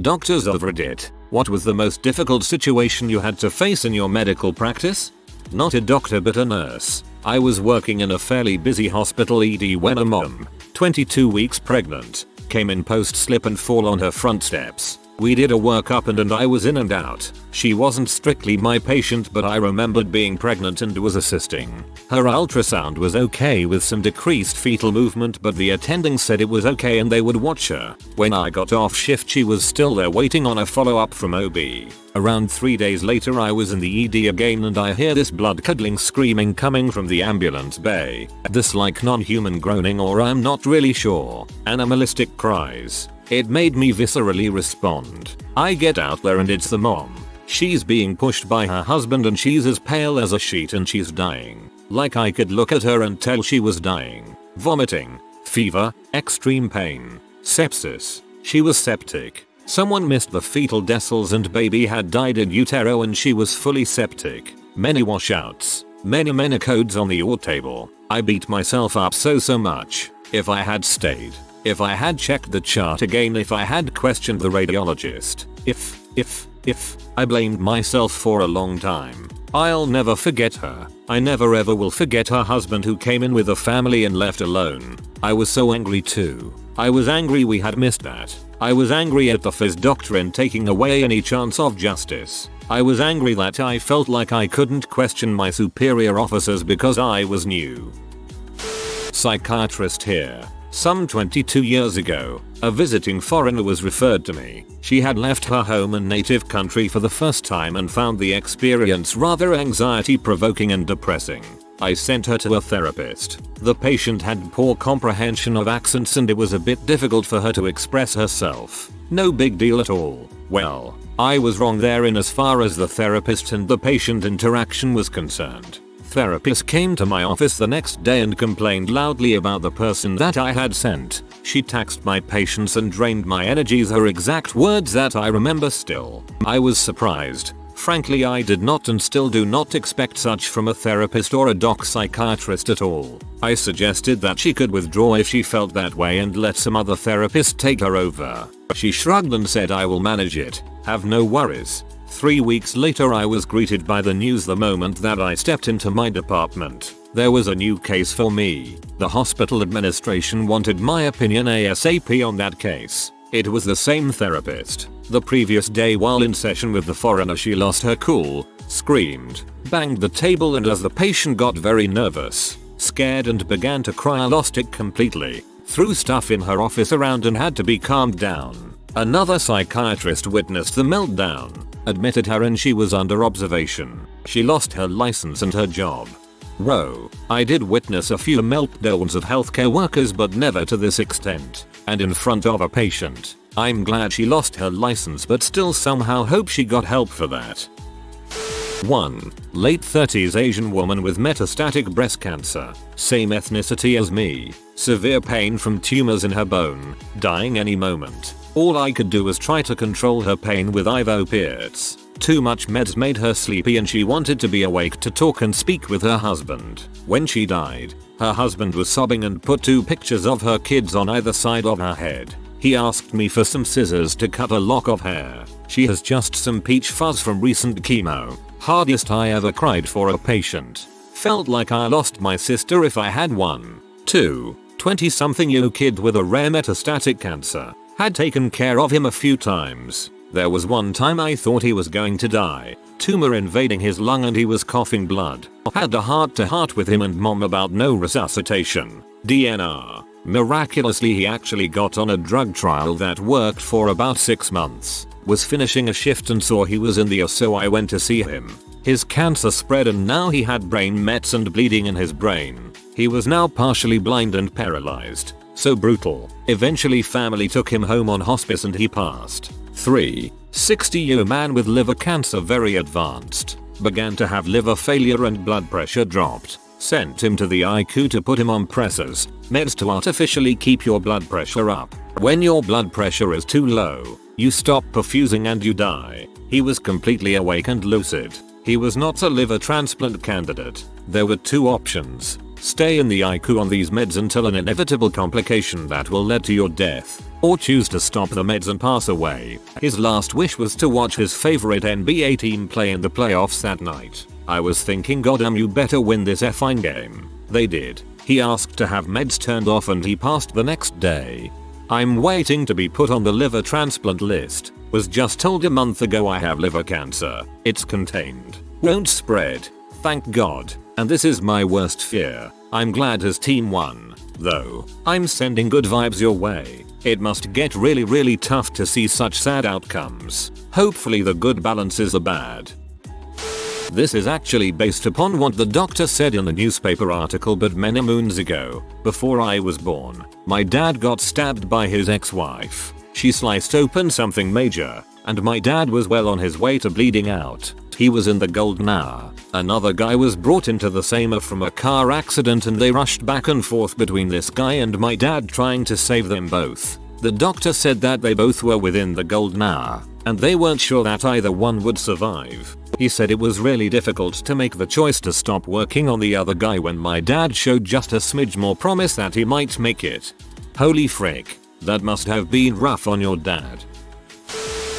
Doctors of Reddit, what was the most difficult situation you had to face in your medical practice? Not a doctor but a nurse. I was working in a fairly busy hospital ED when a mom, 22 weeks pregnant, came in post slip and fall on her front steps. We did a workup and I was in and out. She wasn't strictly my patient but I remembered being pregnant and was assisting. Her ultrasound was okay with some decreased fetal movement but the attending said it was okay and they would watch her. When I got off shift she was still there waiting on a follow-up from OB. Around 3 days later I was in the ED again and I hear this blood-curdling screaming coming from the ambulance bay. This like non-human groaning or I'm not really sure. Animalistic cries. It made me viscerally respond. I get out there and it's the mom. She's being pushed by her husband and she's as pale as a sheet and she's dying. Like I could look at her and tell she was dying. Vomiting, fever, extreme pain, sepsis. She was septic. Someone missed the fetal decils and baby had died in utero and she was fully septic. Many washouts. Many codes on the OR table. I beat myself up so much. If I had stayed. If I had checked the chart again, if I had questioned the radiologist, if I blamed myself for a long time. I'll never forget her. I never ever will forget her husband who came in with a family and left alone. I was so angry too. I was angry we had missed that. I was angry at the phys doctrine taking away any chance of justice. I was angry that I felt like I couldn't question my superior officers because I was new. Psychiatrist here. Some 22 years ago, a visiting foreigner was referred to me. She had left her home and native country for the first time and found the experience rather anxiety-provoking and depressing. I sent her to a therapist. The patient had poor comprehension of accents and it was a bit difficult for her to express herself. No big deal at all. Well, I was wrong there in as far as the therapist and the patient interaction was concerned. Therapist came to my office the next day and complained loudly about the person that I had sent. She taxed my patience and drained my energies, her exact words that I remember still. I was surprised. Frankly, I did not and still do not expect such from a therapist or a doc psychiatrist at all. I suggested that she could withdraw if she felt that way and let some other therapist take her over. She shrugged and said I will manage it. Have no worries. 3 weeks later I was greeted by the news the moment that I stepped into my department. There was a new case for me. The hospital administration wanted my opinion ASAP on that case. It was the same therapist. The previous day while in session with the foreigner she lost her cool, screamed, banged the table and as the patient got very nervous, scared and began to cry I lost it completely. Threw stuff in her office around and had to be calmed down. Another psychiatrist witnessed the meltdown. Admitted her and she was under observation. She lost her license and her job. I did witness a few meltdowns of healthcare workers but never to this extent. And in front of a patient. I'm glad she lost her license but still somehow hope she got help for that. 1. Late 30s Asian woman with metastatic breast cancer. Same ethnicity as me. Severe pain from tumors in her bone. Dying any moment. All I could do was try to control her pain with IV opiates. Too much meds made her sleepy and she wanted to be awake to talk and speak with her husband. When she died, her husband was sobbing and put 2 pictures of her kids on either side of her head. He asked me for some scissors to cut a lock of hair. She has just some peach fuzz from recent chemo. Hardest I ever cried for a patient. Felt like I lost my sister if I had one. 2. 20-something-year kid with a rare metastatic cancer. Had taken care of him a few times. There was one time I thought he was going to die. Tumor invading his lung and he was coughing blood. Had a heart-to-heart with him and mom about no resuscitation. DNR. Miraculously he actually got on a drug trial that worked for about 6 months. Was finishing a shift and saw he was in the OR so I went to see him. His cancer spread and now he had brain mets and bleeding in his brain. He was now partially blind and paralyzed. So brutal. Eventually family took him home on hospice and he passed. 3. 60-year man with liver cancer very advanced. Began to have liver failure and blood pressure dropped. Sent him to the ICU to put him on pressors, meds to artificially keep your blood pressure up. When your blood pressure is too low, you stop perfusing and you die. He was completely awake and lucid. He was not a liver transplant candidate. There were 2 options. Stay in the ICU on these meds until an inevitable complication that will lead to your death, or choose to stop the meds and pass away. His last wish was to watch his favorite NBA team play in the playoffs that night. I was thinking, goddamn, you better win this effing game. They did. He asked to have meds turned off and he passed the next day. I'm waiting to be put on the liver transplant list. Was just told a month ago I have liver cancer. It's contained. Won't spread. Thank God. And this is my worst fear. I'm glad his team won, though. I'm sending good vibes your way. It must get really tough to see such sad outcomes. Hopefully the good balances the bad. This is actually based upon what the doctor said in the newspaper article, but many moons ago, before I was born, my dad got stabbed by his ex-wife. She sliced open something major, and my dad was well on his way to bleeding out. He was in the golden hour. Another guy was brought into the same from a car accident and they rushed back and forth between this guy and my dad trying to save them both. The doctor said that they both were within the golden hour, and they weren't sure that either one would survive. He said it was really difficult to make the choice to stop working on the other guy when my dad showed just a smidge more promise that he might make it. Holy frick, that must have been rough on your dad.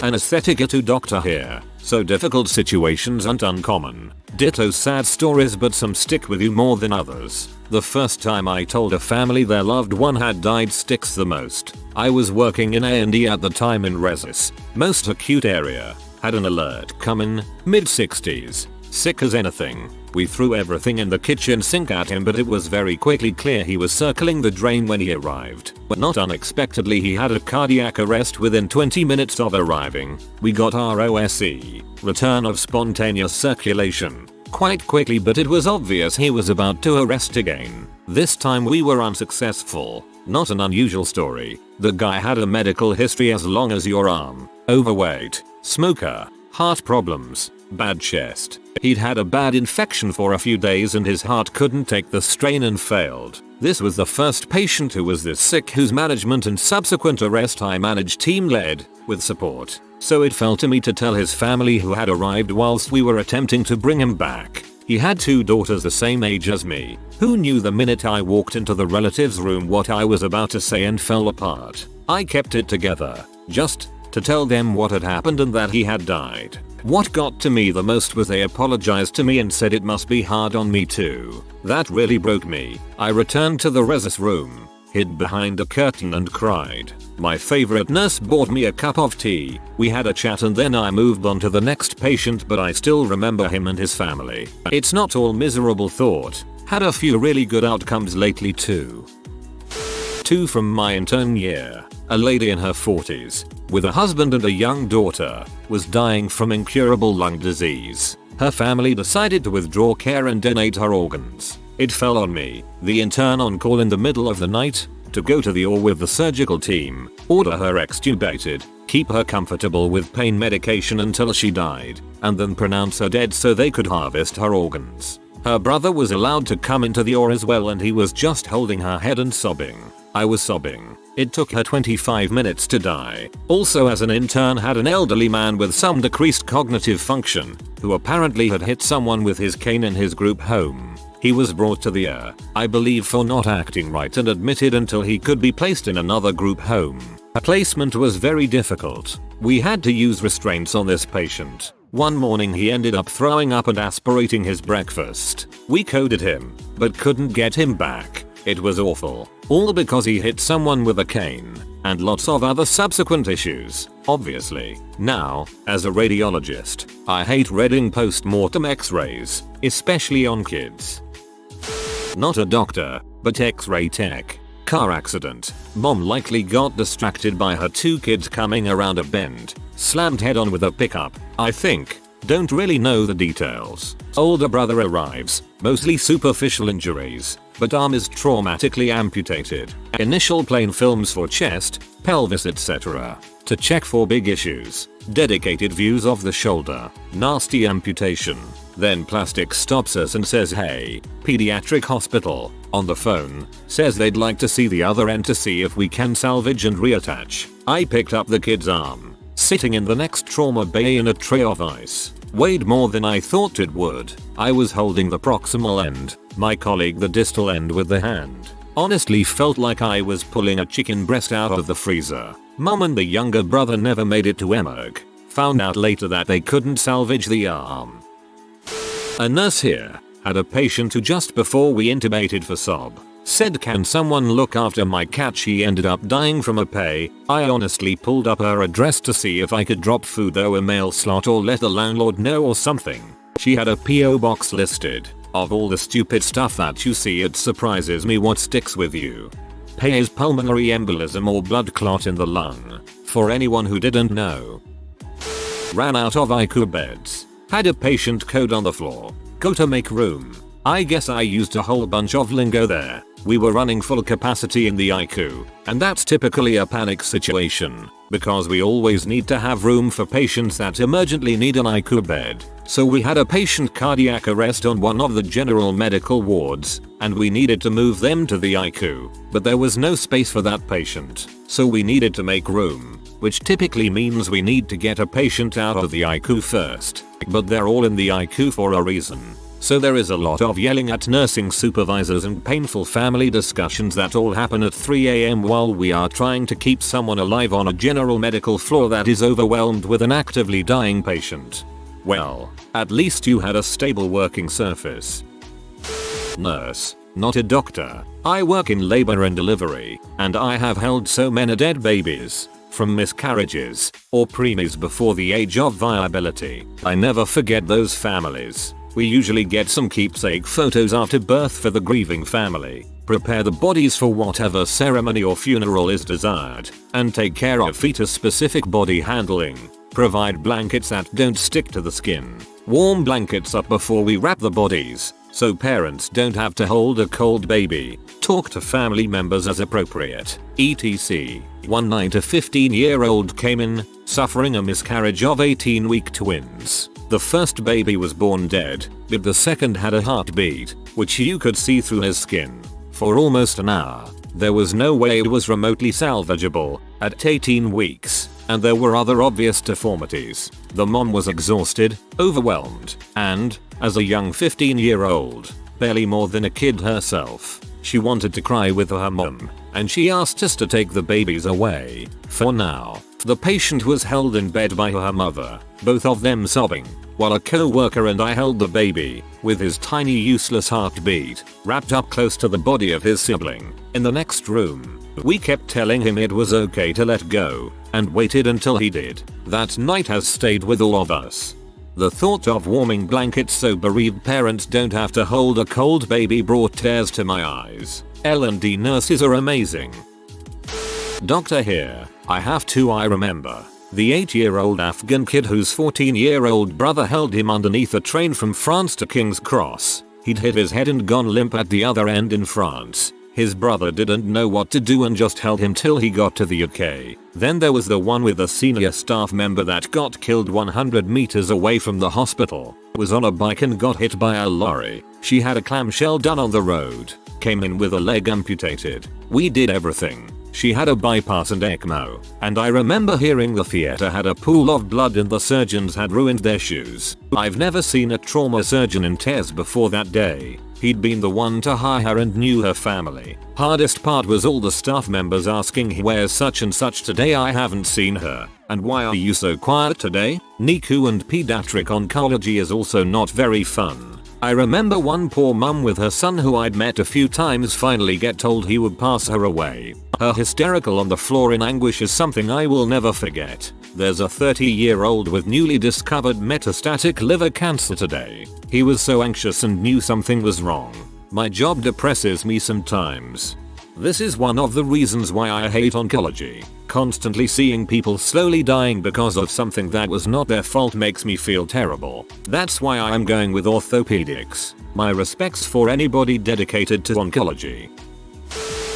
Anesthetic to doctor here. So difficult situations aren't uncommon. Ditto sad stories, but some stick with you more than others. The first time I told a family their loved one had died sticks the most. I was working in A&E at the time in Resis, most acute area. Had an alert come in, mid-60s, sick as anything. We threw everything in the kitchen sink at him, but it was very quickly clear he was circling the drain when he arrived. But not unexpectedly, he had a cardiac arrest within 20 minutes of arriving. We got ROSC, return of spontaneous circulation, quite quickly, but it was obvious he was about to arrest again. This time we were unsuccessful. Not an unusual story. The guy had a medical history as long as your arm. Overweight, smoker, heart problems, bad chest. He'd had a bad infection for a few days and his heart couldn't take the strain and failed. This was the first patient who was this sick whose management and subsequent arrest I managed team led, with support. So it fell to me to tell his family, who had arrived whilst we were attempting to bring him back. He had 2 daughters the same age as me, who knew the minute I walked into the relative's room what I was about to say and fell apart. I kept it together, just to tell them what had happened and that he had died. What got to me the most was they apologized to me and said it must be hard on me too. That really broke me. I returned to the Resis room, hid behind a curtain and cried. My favorite nurse bought me a cup of tea. We had a chat and then I moved on to the next patient, but I still remember him and his family. It's not all miserable thought. Had a few really good outcomes lately too. 2 from my intern year. A lady in her 40s, with a husband and a young daughter, was dying from incurable lung disease. Her family decided to withdraw care and donate her organs. It fell on me, the intern on call in the middle of the night, to go to the OR with the surgical team, order her extubated, keep her comfortable with pain medication until she died, and then pronounce her dead so they could harvest her organs. Her brother was allowed to come into the OR as well, and he was just holding her head and sobbing. I was sobbing. It took her 25 minutes to die. Also, as an intern, had an elderly man with some decreased cognitive function, who apparently had hit someone with his cane in his group home. He was brought to the OR, I believe for not acting right, and admitted until he could be placed in another group home. Placement was very difficult. We had to use restraints on this patient. One morning he ended up throwing up and aspirating his breakfast. We coded him, but couldn't get him back. It was awful. All because he hit someone with a cane, and lots of other subsequent issues, obviously. Now, as a radiologist, I hate reading post-mortem x-rays, especially on kids. Not a doctor, but x-ray tech. Car accident. Mom likely got distracted by her 2 kids coming around a bend. Slammed head on with a pickup, I think. Don't really know the details. Older brother arrives, mostly superficial injuries, but arm is traumatically amputated. Initial plain films for chest, pelvis etc. to check for big issues. Dedicated views of the shoulder. Nasty amputation. Then plastic stops us and says, hey, pediatric hospital. On the phone, says they'd like to see the other end to see if we can salvage and reattach. I picked up the kid's arm, sitting in the next trauma bay in a tray of ice. Weighed more than I thought it would. I was holding the proximal end, my colleague the distal end with the hand. Honestly felt like I was pulling a chicken breast out of the freezer. Mom and the younger brother never made it to emerg. Found out later that they couldn't salvage the arm. A nurse here had a patient who just before we intubated for sob said, "Can someone look after my cat? She ended up dying from a pay." I honestly pulled up her address to see if I could drop food through a mail slot or let the landlord know or something. She had a PO box listed. Of all the stupid stuff that you see, it surprises me what sticks with you. Pay is pulmonary embolism or blood clot in the lung. For anyone who didn't know. Ran out of ICU beds. Had a patient code on the floor. Go to make room. I guess I used a whole bunch of lingo there. We were running full capacity in the ICU, and that's typically a panic situation, because we always need to have room for patients that emergently need an ICU bed. So we had a patient cardiac arrest on one of the general medical wards, and we needed to move them to the ICU, but there was no space for that patient, so we needed to make room, which typically means we need to get a patient out of the ICU first, but they're all in the ICU for a reason. So there is a lot of yelling at nursing supervisors and painful family discussions that all happen at 3 AM while we are trying to keep someone alive on a general medical floor that is overwhelmed with an actively dying patient. Well, at least you had a stable working surface. Nurse, not a doctor. I work in labor and delivery, and I have held so many dead babies. From miscarriages or preemies before the age of viability. I never forget those families. We usually get some keepsake photos after birth for the grieving family, prepare the bodies for whatever ceremony or funeral is desired, and take care of fetus-specific body handling, provide blankets that don't stick to the skin, warm blankets up before we wrap the bodies, so parents don't have to hold a cold baby, talk to family members as appropriate, etc. One night a 15-year-old came in, suffering a miscarriage of 18-week twins. The first baby was born dead, but the second had a heartbeat, which you could see through his skin. For almost an hour, there was no way it was remotely salvageable at 18 weeks, and there were other obvious deformities. The mom was exhausted, overwhelmed, and, as a young 15-year-old, barely more than a kid herself, she wanted to cry with her mom, and she asked us to take the babies away. For now, the patient was held in bed by her mother, both of them sobbing, while a co-worker and I held the baby, with his tiny useless heartbeat, wrapped up close to the body of his sibling, in the next room. We kept telling him it was okay to let go, and waited until he did. That night has stayed with all of us. The thought of warming blankets so bereaved parents don't have to hold a cold baby brought tears to my eyes. L&D nurses are amazing. Doctor here. I have two I remember. The 8-year-old Afghan kid whose 14-year-old brother held him underneath a train from France to King's Cross. He'd hit his head and gone limp at the other end in France. His brother didn't know what to do and just held him till he got to the UK. Then there was the one with a senior staff member that got killed 100 meters away from the hospital. Was on a bike and got hit by a lorry. She had a clamshell done on the road. Came in with a leg amputated. We did everything. She had a bypass and ECMO, and I remember hearing the theater had a pool of blood and the surgeons had ruined their shoes. I've never seen a trauma surgeon in tears before that day. He'd been the one to hire her and knew her family. Hardest part was all the staff members asking, "Where's such and such today? I haven't seen her. And why are you so quiet today?" NICU and pediatric oncology is also not very fun. I remember one poor mum with her son who I'd met a few times finally get told he would pass her away. Her hysterical on the floor in anguish is something I will never forget. There's a 30-year-old with newly discovered metastatic liver cancer today. He was so anxious and knew something was wrong. My job depresses me sometimes. This is one of the reasons why I hate oncology. Constantly seeing people slowly dying because of something that was not their fault makes me feel terrible. That's why I am going with orthopedics. My respects for anybody dedicated to oncology.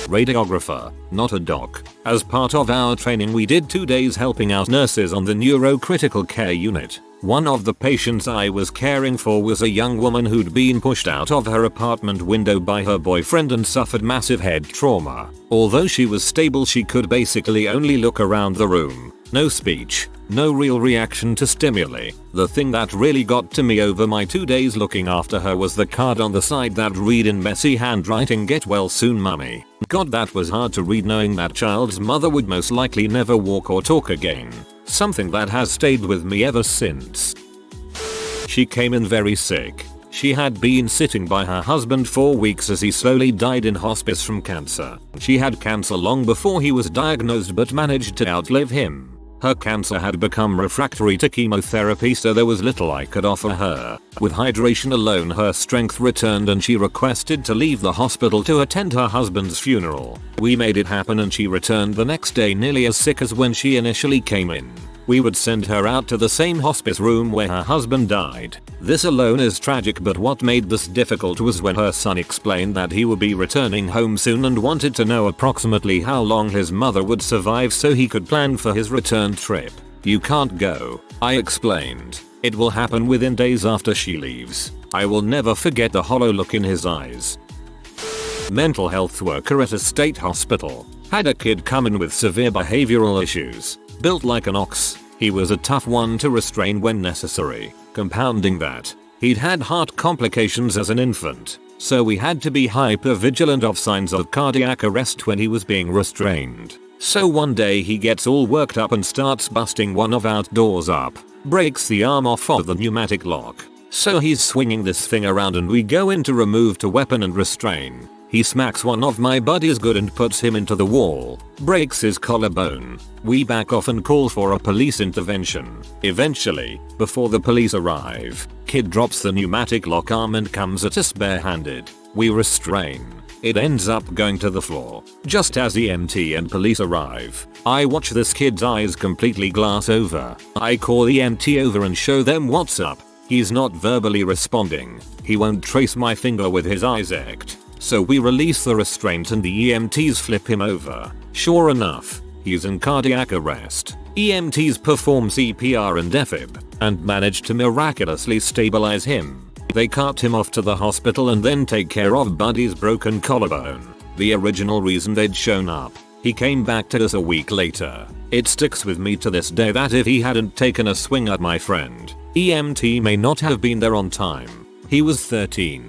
Radiographer, not a doc. As part of our training we did 2 days helping out nurses on the neurocritical care unit. One of the patients I was caring for was a young woman who'd been pushed out of her apartment window by her boyfriend and suffered massive head trauma. Although she was stable, she could basically only look around the room. No speech, no real reaction to stimuli. The thing that really got to me over my 2 days looking after her was the card on the side that read in messy handwriting, "Get well soon, mummy." God, that was hard to read, knowing that child's mother would most likely never walk or talk again. Something that has stayed with me ever since. She came in very sick. She had been sitting by her husband for weeks as he slowly died in hospice from cancer. She had cancer long before he was diagnosed but managed to outlive him. Her cancer had become refractory to chemotherapy, so there was little I could offer her. With hydration alone her strength returned and she requested to leave the hospital to attend her husband's funeral. We made it happen and she returned the next day nearly as sick as when she initially came in. We would send her out to the same hospice room where her husband died. This alone is tragic, but what made this difficult was when her son explained that he would be returning home soon and wanted to know approximately how long his mother would survive so he could plan for his return trip. "You can't go," I explained. "It will happen within days after she leaves." I will never forget the hollow look in his eyes. Mental health worker at a state hospital. Had a kid come in with severe behavioral issues. Built like an ox, he was a tough one to restrain when necessary. Compounding that, he'd had heart complications as an infant, so we had to be hyper vigilant of signs of cardiac arrest when he was being restrained. So one day he gets all worked up and starts busting one of our doors up, breaks the arm off of the pneumatic lock. So he's swinging this thing around and we go in to remove the weapon and restrain. He smacks one of my buddies good and puts him into the wall, breaks his collarbone. We back off and call for a police intervention. Eventually, before the police arrive, kid drops the pneumatic lock arm and comes at us barehanded. We restrain. It ends up going to the floor. Just as EMT and police arrive, I watch this kid's eyes completely glass over. I call the EMT over and show them what's up. He's not verbally responding. He won't trace my finger with his eyes act. So we release the restraint and the EMTs flip him over. Sure enough, he's in cardiac arrest. EMTs perform CPR and defib and manage to miraculously stabilize him. They cart him off to the hospital and then take care of Buddy's broken collarbone. The original reason they'd shown up. He came back to us a week later. It sticks with me to this day that if he hadn't taken a swing at my friend, EMT may not have been there on time. He was 13.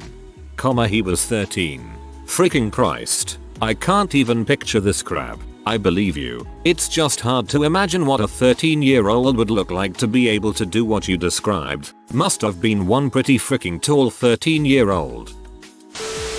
He was 13. Freaking Christ. I can't even picture this crap. I believe you. It's just hard to imagine what a 13-year-old would look like to be able to do what you described. Must have been one pretty freaking tall 13-year-old.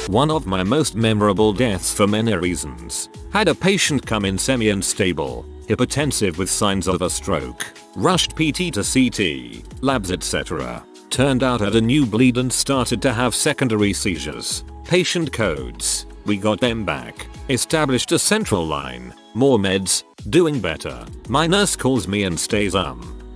One of my most memorable deaths for many reasons. Had a patient come in semi-unstable, hypotensive with signs of a stroke. Rushed PT to CT, labs etc. Turned out had a new bleed and started to have secondary seizures. Patient codes. We got them back. Established a central line. More meds. Doing better. My nurse calls me and stays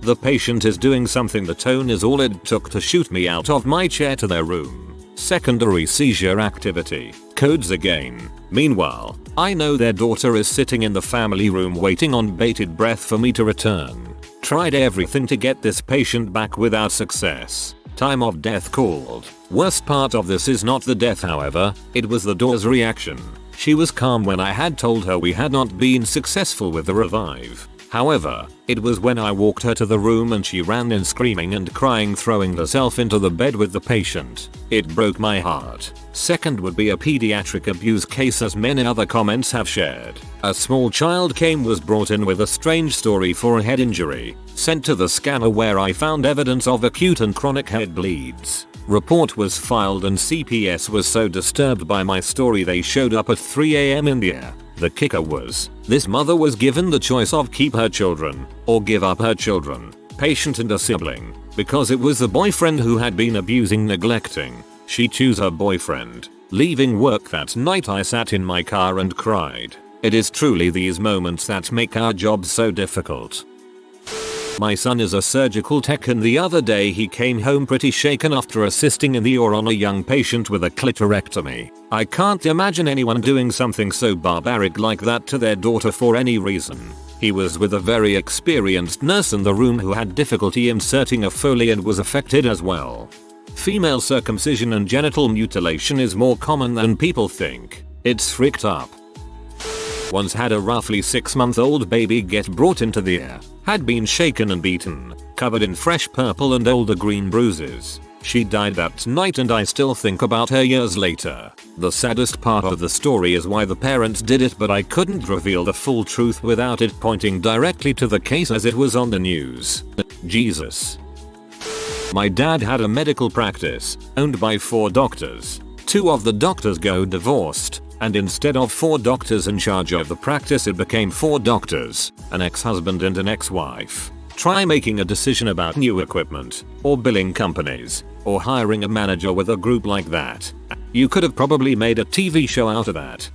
the patient is doing something. The tone is all it took to shoot me out of my chair to their room. Secondary seizure activity. Codes again. Meanwhile, I know their daughter is sitting in the family room waiting on bated breath for me to return. Tried everything to get this patient back without success. Time of death called. Worst part of this is not the death, however, it was the daughter's reaction. She was calm when I had told her we had not been successful with the revive. However, it was when I walked her to the room and she ran in screaming and crying, throwing herself into the bed with the patient. It broke my heart. Second would be a pediatric abuse case, as many other comments have shared. A small child was brought in with a strange story for a head injury. Sent to the scanner where I found evidence of acute and chronic head bleeds. Report was filed and CPS was so disturbed by my story they showed up at 3 AM India. The kicker was, this mother was given the choice of keep her children or give up her children, patient and a sibling, because it was the boyfriend who had been abusing, neglecting. She chose her boyfriend. Leaving work that night I sat in my car and cried. It is truly these moments that make our jobs so difficult. My son is a surgical tech and the other day he came home pretty shaken after assisting in the OR on a young patient with a clitorectomy. I can't imagine anyone doing something so barbaric like that to their daughter for any reason. He was with a very experienced nurse in the room who had difficulty inserting a Foley and was affected as well. Female circumcision and genital mutilation is more common than people think. It's freaked up. Once had a roughly 6-month-old baby get brought into the air. Had been shaken and beaten, covered in fresh purple and older green bruises. She died that night and I still think about her years later. The saddest part of the story is why the parents did it, but I couldn't reveal the full truth without it pointing directly to the case as it was on the news. Jesus. My dad had a medical practice, owned by 4 doctors. 2 of the doctors got divorced, and instead of 4 doctors in charge of the practice it became 4 doctors, an ex-husband and an ex-wife. Try making a decision about new equipment, or billing companies, or hiring a manager with a group like that. You could have probably made a TV show out of that.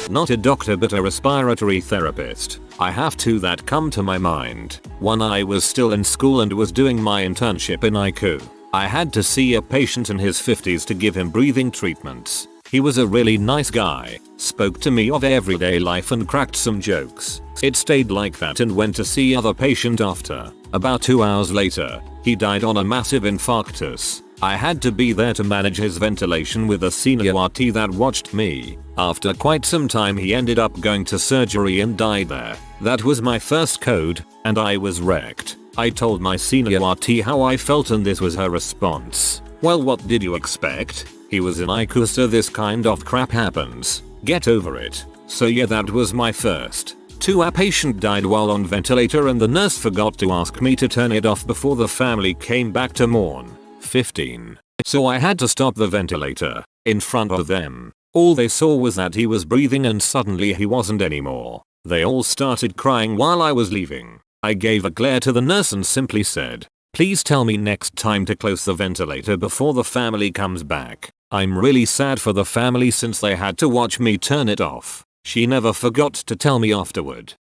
Not a doctor but a respiratory therapist. I have 2 that come to my mind. One, I was still in school and was doing my internship in ICU. I had to see a patient in his 50s to give him breathing treatments. He was a really nice guy, spoke to me of everyday life and cracked some jokes. It stayed like that and went to see other patient after. About 2 hours later, he died on a massive infarctus. I had to be there to manage his ventilation with a senior RT that watched me. After quite some time he ended up going to surgery and died there. That was my first code, and I was wrecked. I told my senior RT how I felt and this was her response. Well, what did you expect? He was in ICU, so this kind of crap happens. Get over it. So yeah, that was my first. 2, a patient died while on ventilator and the nurse forgot to ask me to turn it off before the family came back to mourn. 15. So I had to stop the ventilator. In front of them. All they saw was that he was breathing and suddenly he wasn't anymore. They all started crying while I was leaving. I gave a glare to the nurse and simply said, "Please tell me next time to close the ventilator before the family comes back. I'm really sad for the family since they had to watch me turn it off." She never forgot to tell me afterward.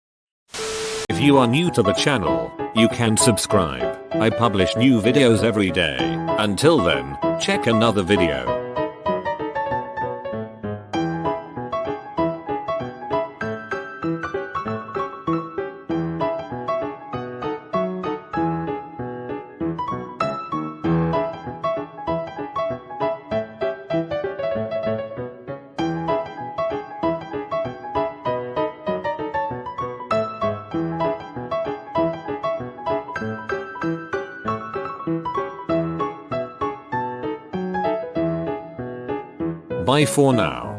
If you are new to the channel, you can subscribe. I publish new videos every day. Until then, check another video. Bye for now.